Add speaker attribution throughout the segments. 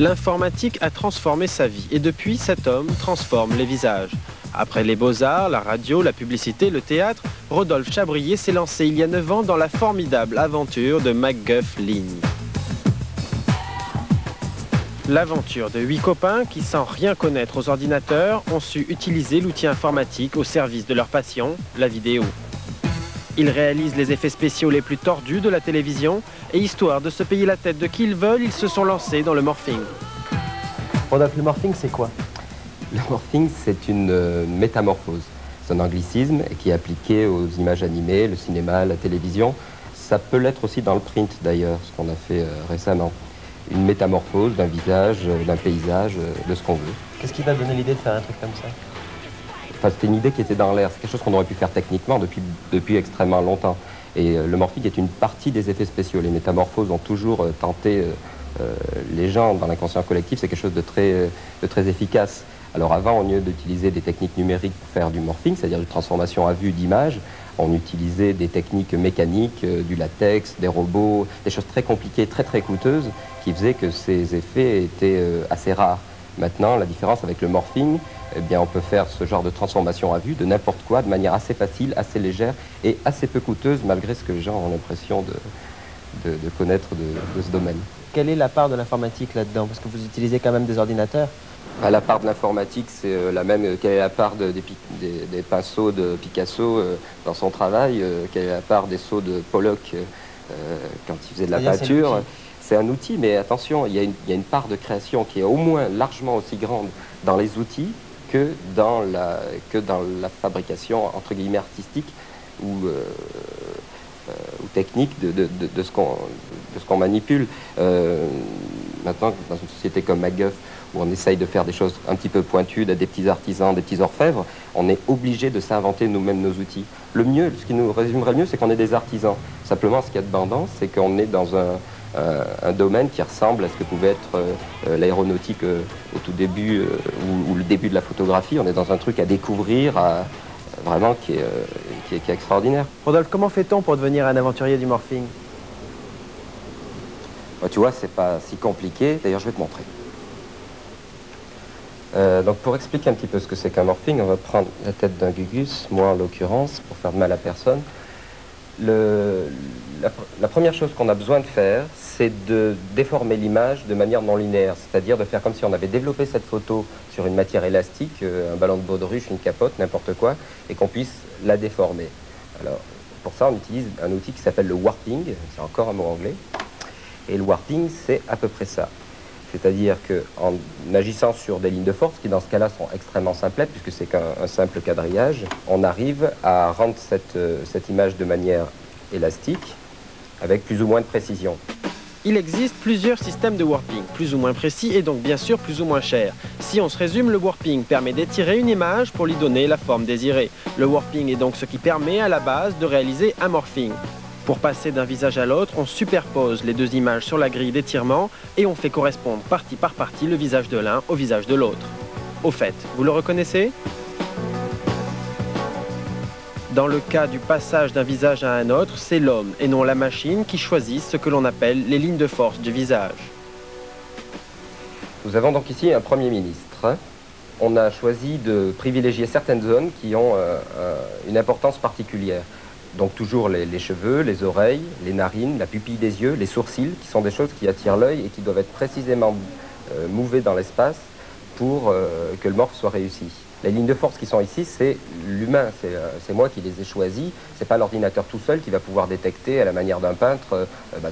Speaker 1: L'informatique a transformé sa vie et depuis, cet homme transforme les visages. Après les beaux-arts, la radio, la publicité, le théâtre, Rodolphe Chabrier s'est lancé il y a 9 ans dans la formidable aventure de MacGuff Ligne. L'aventure de 8 copains qui, sans rien connaître aux ordinateurs, ont su utiliser l'outil informatique au service de leur passion, la vidéo. Ils réalisent les effets spéciaux les plus tordus de la télévision et histoire de se payer la tête de qui ils veulent, ils se sont lancés dans le morphing.
Speaker 2: Rodolphe, le morphing, c'est quoi?
Speaker 3: Le morphing, c'est une métamorphose. C'est un anglicisme qui est appliqué aux images animées, le cinéma, la télévision. Ça peut l'être aussi dans le print, d'ailleurs, ce qu'on a fait récemment. Une métamorphose d'un visage, d'un paysage, de ce qu'on veut.
Speaker 2: Qu'est-ce qui t'a donné l'idée de faire un truc comme ça?
Speaker 3: Enfin, c'était une idée qui était dans l'air. C'est quelque chose qu'on aurait pu faire techniquement depuis extrêmement longtemps. Et le morphing est une partie des effets spéciaux. Les métamorphoses ont toujours tenté les gens dans l'inconscient collectif. C'est quelque chose de très efficace. Alors avant, au lieu d'utiliser des techniques numériques pour faire du morphing, c'est-à-dire une transformation à vue d'images, on utilisait des techniques mécaniques, du latex, des robots, des choses très compliquées, très coûteuses, qui faisaient que ces effets étaient assez rares. Maintenant, la différence avec le morphing, eh bien, on peut faire ce genre de transformation à vue de n'importe quoi, de manière assez facile, assez légère et assez peu coûteuse, malgré ce que les gens ont l'impression de connaître de ce domaine.
Speaker 2: Quelle est la part de l'informatique là-dedans? Parce que vous utilisez quand même des ordinateurs.
Speaker 3: La part de l'informatique, c'est la même. Quelle est la part des pinceaux de Picasso dans son travail? Quelle est la part des seaux de Pollock quand il faisait de la peinture? C'est un outil, mais attention, il y a une part de création qui est au moins largement aussi grande dans les outils que dans la fabrication, entre guillemets, artistique ou technique de ce qu'on manipule. Maintenant, dans une société comme MacGuff, où on essaye de faire des choses un petit peu pointues, des petits artisans, des petits orfèvres, on est obligé de s'inventer nous-mêmes nos outils. Le mieux, ce qui nous résumerait mieux, c'est qu'on est des artisans. Simplement, ce qu'il y a de bandant, c'est qu'on est dans un domaine qui ressemble à ce que pouvait être l'aéronautique au tout début ou le début de la photographie. On est dans un truc à découvrir, vraiment qui est extraordinaire.
Speaker 2: Rodolphe, comment fait-on pour devenir un aventurier du morphing?
Speaker 3: Tu vois, c'est pas si compliqué. D'ailleurs, je vais te montrer. Donc pour expliquer un petit peu ce que c'est qu'un morphing, on va prendre la tête d'un gugus, moi en l'occurrence, pour faire de mal à personne. La première chose qu'on a besoin de faire, c'est de déformer l'image de manière non linéaire, c'est-à-dire de faire comme si on avait développé cette photo sur une matière élastique, un ballon de baudruche, une capote, n'importe quoi, et qu'on puisse la déformer. Alors pour ça, on utilise un outil qui s'appelle le warping, c'est encore un mot anglais, et le warping, c'est à peu près ça. C'est-à-dire qu'en agissant sur des lignes de force, qui dans ce cas-là sont extrêmement simplettes, puisque c'est qu'un simple quadrillage, on arrive à rendre cette image de manière élastique, avec plus ou moins de précision.
Speaker 1: Il existe plusieurs systèmes de warping, plus ou moins précis et donc bien sûr plus ou moins chers. Si on se résume, le warping permet d'étirer une image pour lui donner la forme désirée. Le warping est donc ce qui permet à la base de réaliser un morphing. Pour passer d'un visage à l'autre, on superpose les deux images sur la grille d'étirement et on fait correspondre partie par partie le visage de l'un au visage de l'autre. Au fait, vous le reconnaissez? Dans le cas du passage d'un visage à un autre, c'est l'homme et non la machine qui choisit ce que l'on appelle les lignes de force du visage.
Speaker 3: Nous avons donc ici un Premier ministre. On a choisi de privilégier certaines zones qui ont une importance particulière. Donc toujours les cheveux, les oreilles, les narines, la pupille des yeux, les sourcils, qui sont des choses qui attirent l'œil et qui doivent être précisément mouvées dans l'espace pour que le morphe soit réussi. Les lignes de force qui sont ici, c'est l'humain, c'est moi qui les ai choisies. C'est pas l'ordinateur tout seul qui va pouvoir détecter à la manière d'un peintre,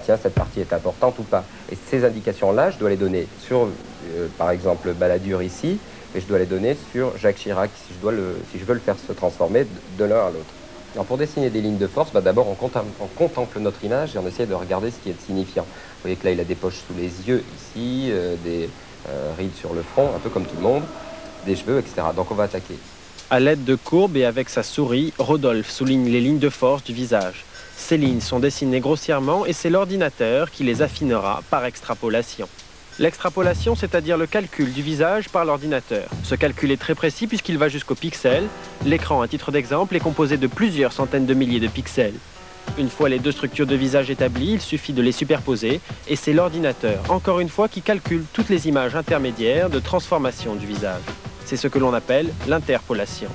Speaker 3: tiens, cette partie est importante ou pas. Et ces indications-là, je dois les donner sur, par exemple, Balladur ici, et je dois les donner sur Jacques Chirac, si je veux le faire se transformer de l'un à l'autre. Alors pour dessiner des lignes de force, d'abord on contemple notre image et on essaie de regarder ce qui est signifiant. Vous voyez que là il a des poches sous les yeux ici, des rides sur le front, un peu comme tout le monde, des cheveux, etc. Donc on va attaquer.
Speaker 1: À l'aide de courbes et avec sa souris, Rodolphe souligne les lignes de force du visage. Ces lignes sont dessinées grossièrement et c'est l'ordinateur qui les affinera par extrapolation. L'extrapolation, c'est-à-dire le calcul du visage par l'ordinateur. Ce calcul est très précis puisqu'il va jusqu'au pixel. L'écran, à titre d'exemple, est composé de plusieurs centaines de milliers de pixels. Une fois les deux structures de visage établies, il suffit de les superposer et c'est l'ordinateur, encore une fois, qui calcule toutes les images intermédiaires de transformation du visage. C'est ce que l'on appelle l'interpolation.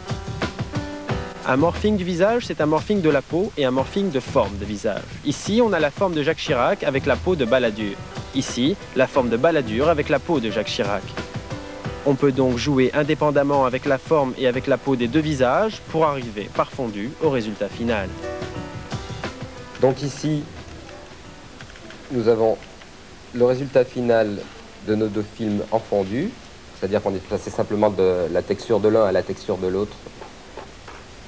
Speaker 1: Un morphing du visage, c'est un morphing de la peau et un morphing de forme de visage. Ici, on a la forme de Jacques Chirac avec la peau de Balladur. Ici, la forme de Balladur avec la peau de Jacques Chirac. On peut donc jouer indépendamment avec la forme et avec la peau des deux visages pour arriver, par fondu, au résultat final.
Speaker 3: Donc ici, nous avons le résultat final de nos deux films en fondu, c'est-à-dire qu'on est passé simplement de la texture de l'un à la texture de l'autre.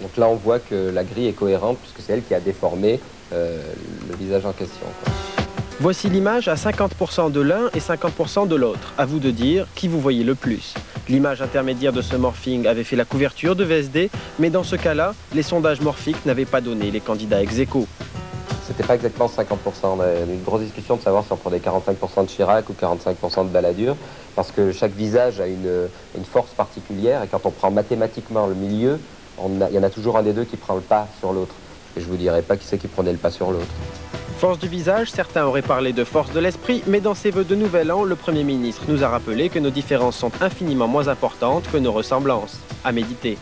Speaker 3: Donc là, on voit que la grille est cohérente puisque c'est elle qui a déformé le visage en question, quoi.
Speaker 1: Voici l'image à 50% de l'un et 50% de l'autre. À vous de dire qui vous voyez le plus. L'image intermédiaire de ce morphing avait fait la couverture de VSD, mais dans ce cas-là, les sondages morphiques n'avaient pas donné les candidats ex aequo.
Speaker 3: C'était pas exactement 50%. On a eu une grosse discussion de savoir si on prenait 45% de Chirac ou 45% de Balladur, parce que chaque visage a une force particulière, et quand on prend mathématiquement le milieu, il y en a toujours un des deux qui prend le pas sur l'autre. Et je vous dirai pas qui c'est qui prenait le pas sur l'autre.
Speaker 1: Force du visage, certains auraient parlé de force de l'esprit, mais dans ses vœux de nouvel an, le Premier ministre nous a rappelé que nos différences sont infiniment moins importantes que nos ressemblances. À méditer.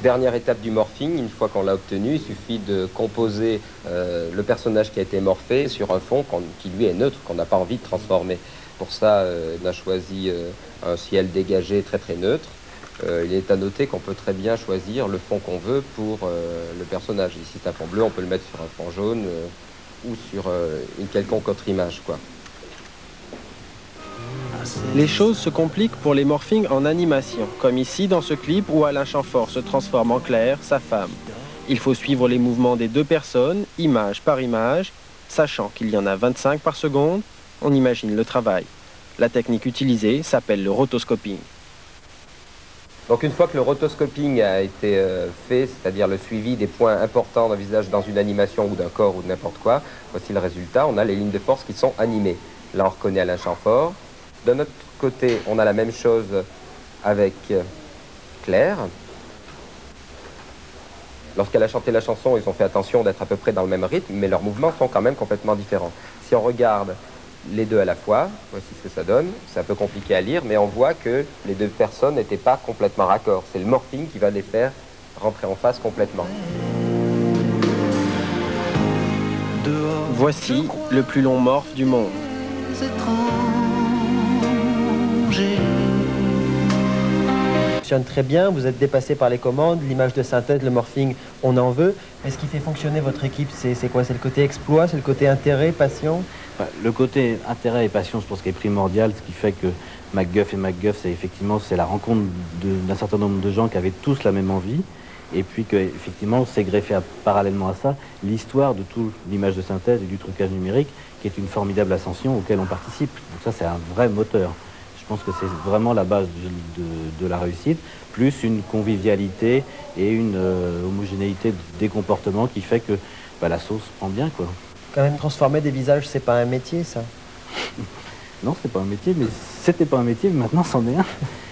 Speaker 3: Dernière étape du morphing, une fois qu'on l'a obtenu, il suffit de composer le personnage qui a été morphé sur un fond qui lui est neutre, qu'on n'a pas envie de transformer. Pour ça, on a choisi un ciel dégagé très très neutre. Il est à noter qu'on peut très bien choisir le fond qu'on veut pour le personnage. Ici c'est un fond bleu, on peut le mettre sur un fond jaune ou sur une quelconque autre image, quoi.
Speaker 1: Les choses se compliquent pour les morphings en animation, comme ici dans ce clip où Alain Chamfort se transforme en Claire, sa femme. Il faut suivre les mouvements des deux personnes, image par image, sachant qu'il y en a 25 par seconde, on imagine le travail. La technique utilisée s'appelle le rotoscoping.
Speaker 3: Donc une fois que le rotoscoping a été fait, c'est-à-dire le suivi des points importants d'un visage dans une animation ou d'un corps ou de n'importe quoi, voici le résultat. On a les lignes de force qui sont animées. Là on reconnaît Alain Chamfort. De notre côté, on a la même chose avec Claire. Lorsqu'elle a chanté la chanson, ils ont fait attention d'être à peu près dans le même rythme, mais leurs mouvements sont quand même complètement différents. Si on regarde les deux à la fois, voici ce que ça donne. C'est un peu compliqué à lire, mais on voit que les deux personnes n'étaient pas complètement raccords. C'est le morphing qui va les faire rentrer en face complètement.
Speaker 1: Voici le plus long morph du monde.
Speaker 2: Fonctionne très bien, vous êtes dépassé par les commandes, l'image de synthèse, le morphing, on en veut. Mais ce qui fait fonctionner votre équipe, c'est quoi? C'est le côté exploit, c'est le côté intérêt, passion?
Speaker 4: Le côté intérêt et passion, je pense qu'il est primordial, ce qui fait que MacGuff et MacGuff, c'est la rencontre d'un certain nombre de gens qui avaient tous la même envie, et puis qu'effectivement, c'est greffé parallèlement à ça l'histoire de toute l'image de synthèse et du trucage numérique, qui est une formidable ascension auquel on participe. Donc ça, c'est un vrai moteur. Je pense que c'est vraiment la base de la réussite, plus une convivialité et une homogénéité des comportements qui fait que la sauce prend bien, quoi.
Speaker 2: Quand même, transformer des visages, c'est pas un métier, ça?
Speaker 4: Non, c'est pas un métier, mais c'était pas un métier, mais maintenant c'en est un.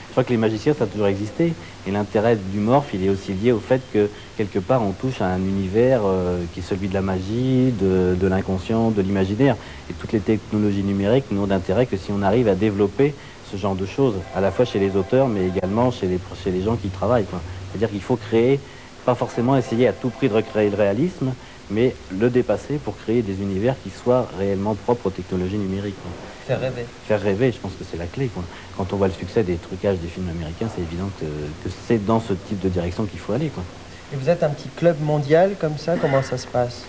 Speaker 4: Je crois que les magiciens, ça a toujours existé. Et l'intérêt du morph, il est aussi lié au fait que, quelque part, on touche à un univers qui est celui de la magie, de l'inconscient, de l'imaginaire. Et toutes les technologies numériques n'ont d'intérêt que si on arrive à développer ce genre de choses, à la fois chez les auteurs, mais également chez les gens qui travaillent, quoi. C'est-à-dire qu'il faut créer, pas forcément essayer à tout prix de recréer le réalisme, mais le dépasser pour créer des univers qui soient réellement propres aux technologies numériques, quoi.
Speaker 2: Faire rêver.
Speaker 4: Faire rêver, je pense que c'est la clé, quoi. Quand on voit le succès des trucages des films américains, c'est évident que c'est dans ce type de direction qu'il faut aller, quoi.
Speaker 2: Et vous êtes un petit club mondial comme ça, comment ça se passe?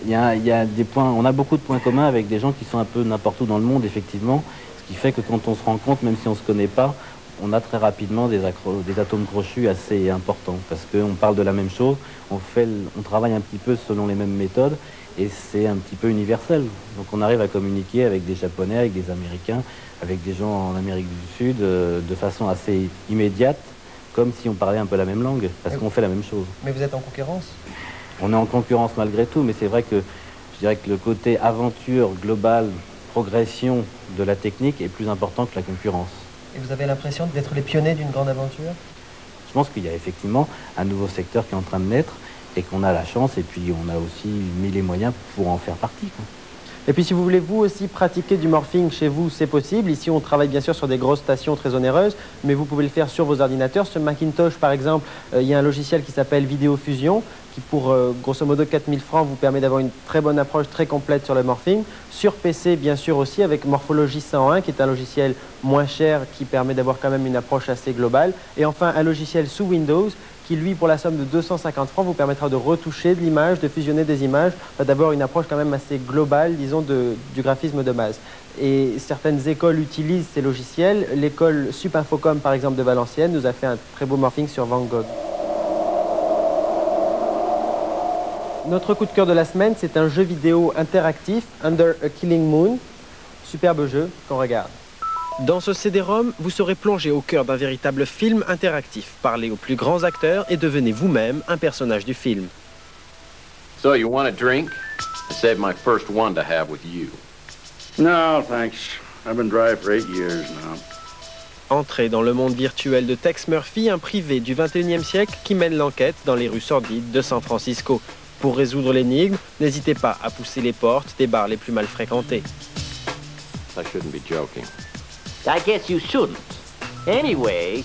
Speaker 4: Il y a des points, on a beaucoup de points communs avec des gens qui sont un peu n'importe où dans le monde, effectivement, ce qui fait que quand on se rencontre, même si on ne se connaît pas, on a très rapidement des atomes crochus assez importants, parce qu'on parle de la même chose, on travaille un petit peu selon les mêmes méthodes, et c'est un petit peu universel. Donc on arrive à communiquer avec des Japonais, avec des Américains, avec des gens en Amérique du Sud, de façon assez immédiate, comme si on parlait un peu la même langue, parce qu'on fait la même chose.
Speaker 2: Mais vous êtes en concurrence?
Speaker 4: On est en concurrence malgré tout, mais c'est vrai que je dirais que le côté aventure globale, progression de la technique est plus important que la concurrence.
Speaker 2: Et vous avez l'impression d'être les pionniers d'une grande aventure?
Speaker 4: Je pense qu'il y a effectivement un nouveau secteur qui est en train de naître et qu'on a la chance, et puis on a aussi mis les moyens pour en faire partie, quoi.
Speaker 2: Et puis si vous voulez vous aussi pratiquer du morphing chez vous, c'est possible. Ici on travaille bien sûr sur des grosses stations très onéreuses, mais vous pouvez le faire sur vos ordinateurs. Sur Macintosh par exemple, il y a un logiciel qui s'appelle Vidéo Fusion, qui pour grosso modo 4000 francs vous permet d'avoir une très bonne approche très complète sur le morphing. Sur PC bien sûr aussi avec Morphology 101 qui est un logiciel moins cher qui permet d'avoir quand même une approche assez globale. Et enfin un logiciel sous Windows qui lui pour la somme de 250 francs vous permettra de retoucher de l'image, de fusionner des images, d'avoir une approche quand même assez globale disons du graphisme de base. Et certaines écoles utilisent ces logiciels. L'école Supinfocom par exemple de Valenciennes nous a fait un très beau morphing sur Van Gogh. Notre coup de cœur de la semaine, c'est un jeu vidéo interactif, Under a Killing Moon. Superbe jeu qu'on regarde.
Speaker 1: Dans ce CD-ROM, vous serez plongé au cœur d'un véritable film interactif. Parlez aux plus grands acteurs et devenez vous-même un personnage du film.
Speaker 5: So you want a drink? I saved my first one to have with you.
Speaker 6: No, thanks. I've been dry for 8 years now.
Speaker 1: Entrez dans le monde virtuel de Tex Murphy, un privé du 21e siècle qui mène l'enquête dans les rues sordides de San Francisco. Pour résoudre l'énigme, n'hésitez pas à pousser les portes des bars les plus mal fréquentés.
Speaker 5: I shouldn't be joking.
Speaker 7: I guess you shouldn't. Anyway...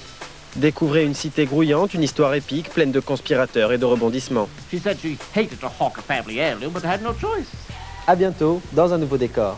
Speaker 1: Découvrez une cité grouillante, une histoire épique, pleine de conspirateurs et de rebondissements.
Speaker 7: She said she hated to hawk a family heirloom, but had no choice.
Speaker 2: À bientôt dans un nouveau décor.